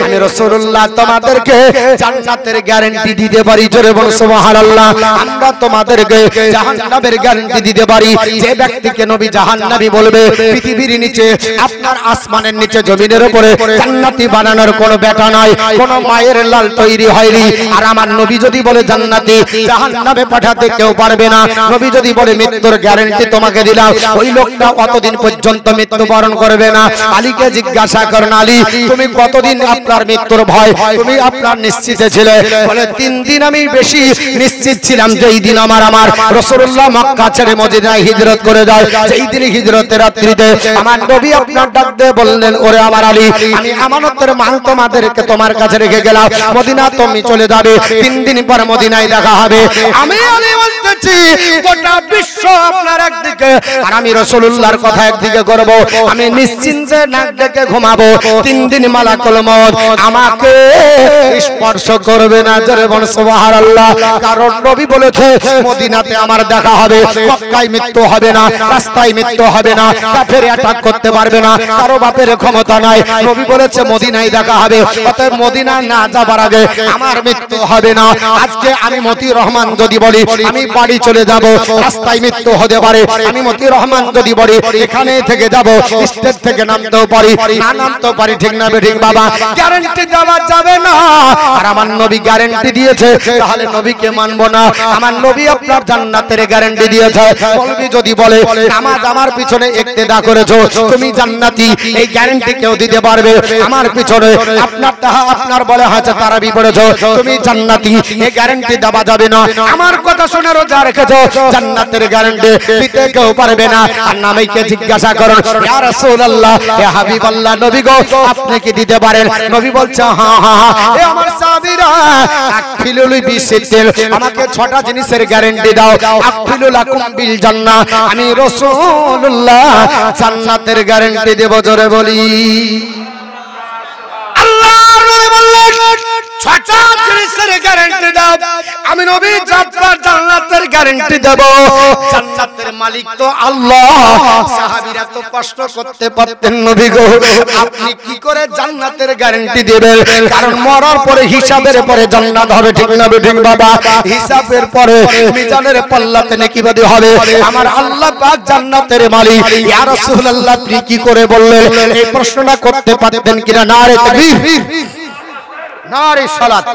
আমি রাসূলুল্লাহ তোমাদেরকে জান্নাতের গ্যারান্টি দিতে পারি। জোরে বলুন সুবহানাল্লাহ। আমরা তোমাদেরকে জাহান্নামের গ্যারান্টি দিতে পারি। যে ব্যক্তিকে নবী জাহান্নামী বলবে, পৃথিবীর নিচে আপনার আসমানের নিচে জমিনের উপরে জান্নাতি বানানোর কোনো বেটা নাই, কোনো মায়ের লাল তৈরি হয়নি। আর আমার নবী যদি বলে জান্নাতি, জাহান্নামে পাঠাতে কেউ পারবে না। নবী যদি বলে মৃত্যুর গ্যারান্টি তোমাকে দিলাম, ওই লোকটা অতদিন পর্যন্ত মৃত্যুবরণ করবে না। আলীকে জিজ্ঞাসা করেন, আলী তুমি কতদিন আপনার মৃত্যুর ভয় তুমি আপনার নিশ্চিতে ছিলে? বলে 3 দিন আমি বেশি নিশ্চিত ছিলাম, যেই দিন আমার রাসূলুল্লাহ মক্কা ছেড়ে মদিনায় হিজরত করে যায়। সেই দিন হিজরতের রাত্রিতে আমার নবী আপনার ডাক দিয়ে বললেন, ওরে আমার আলী, আমি আমানতের মাল তোমাদেরকে তোমার কাছে রেখে গেলাম, মদিনা তুমি চলে যাবে, 3 দিন পর মদিনায় দেখা হবে। আমি আলী বলতেছি গোটা বিশ্ব আপনার একদিকে, আর আমি রাসূলুল্লাহর কথা একদিকে করব। আমি নিশ্চিন্তে নাক ডেকে ঘুমাবো। 3 দিন মালাকুল মউত আমাকে স্পর্শ করবে না। জোরে বলুন সুবহানাল্লাহ। কারণ নবী বলেছে মদিনাতে আমার দেখা হবে, মক্কায় মৃত্যু হবে না, রাস্তায় মৃত্যু হবে না, কাফের অ্যাটাক করতে পারবে না, কারো বাপের ক্ষমতা নাই। নবী বলেছে মদিনায় দেখা হবে, অতএব মদিনা না যাবার আগে আমার মৃত্যু হবে না। আজকে আমি মতি রহমান যদি বলি আমি বাড়ি চলে যাব, রাস্তায় মৃত্যু হতে পারে। আমি মতি রহমান যদি বলি এখানে থেকে যাব, স্টেজ থেকে নামতেও পারি, না নামতেও পারি। ঠিক না ঠিক বাবা? গ্যারান্টি দেওয়া যাবে না। আর আমার নবী গ্যারান্টি দিয়েছে, তাহলে নবীকে মানবো না? আমার নবী আপনার জান্নাতের গ্যারান্টি দিয়েছে। বলবি যদি বলে নামাজ আমার পিছনে ইক্তেদা করেছো তুমি জান্নাতি, এই গ্যারান্টি কেউ দিতে পারবে? আমার পিছনে আপনার বলে হাতে তারাবি পড়েছো তুমি জান্নাতি, এই গ্যারান্টি দেওয়া যাবে না। আমার কথা শুনে রোজা রেখেছো, জান্নাতের গ্যারান্টি দিতে কেউ পারবে না। আর নামীকে জিজ্ঞাসা করুন, ইয়া রাসূলুল্লাহ, ইয়া হাবিবাল্লাহ, নবী গো আপনি কি দিতে পারেন? নবী বলছে হ্যাঁ হ্যাঁ হ্যাঁ। এ আমার সাহাবীরা, আকফিলুল বিসিদ্দিল, আমাকে 6টা জিনিসের গ্যারান্টি দাও। আকফিলুল লাকুম বিল জান্নাহ, আমি রাসূলুল্লাহ জান্নাতের গ্যারান্টি দেব। জোরে বলি আল্লাহর নবী বললেন 6টা জিনিসের গ্যারান্টি দাও, আমি নবী জান্নাতের গ্যারান্টি দেব। জান্নাতের মালিক তো আল্লাহ। সাহাবীরা তো কষ্ট করতে পারতেন, নবী গো আপনি কি করে জান্নাতের গ্যারান্টি দিবেন? কারণ মরার পরে হিসাবের পরে জান্নাত হবে। ঠিক না ঠিক বাবা? হিসাবের পরে মিজানের পাল্লাতে নেকি বাদি হবে। আমার আল্লাহ পাক জান্নাতের মালিক। ইয়া রাসূলুল্লাহ আপনি কি করে বললেন? এই প্রশ্নটা করতে পারতেন কিনা? নারে তাকবীর, নারে সালাত।